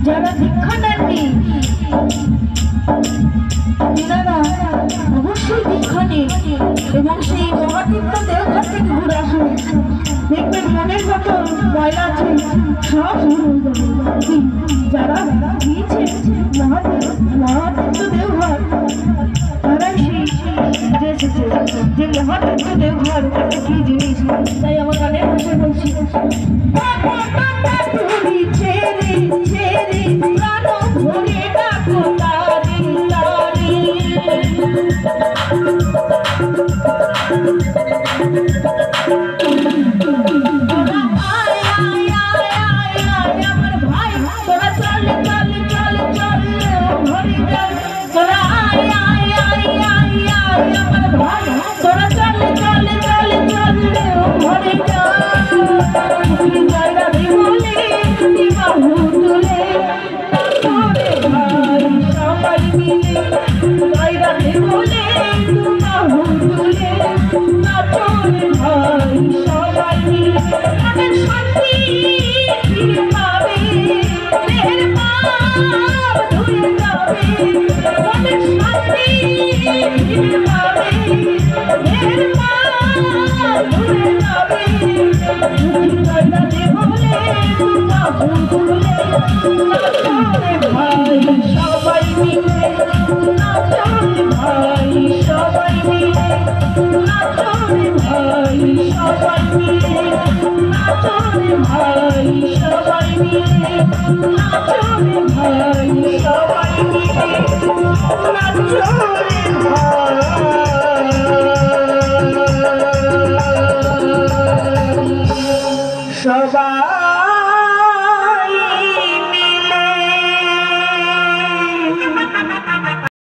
যারা দীক্ষা নেননি তারা অবশ্যই দীক্ষা নিন এবং সেই মহাতীর্থ দেওঘর থেকে ঘুরে আসুন। দেখবেন মনের যত ময়লা আছে সব দূর হয়ে যাবে। যারা গিয়েছে মহাতীর্থ দেওঘর তারাই সেই বুঝেছে যে মহাতীর্থ দেওঘর কি জিনিস। তাই আমার গানের ভাষায় বলছি, তোরা চল ভাই সবাই মিলে নাচো রে ভাই সবাই মিলে নাচো রে ভাই সবাই মিলে নাচো রে ভাই সবাই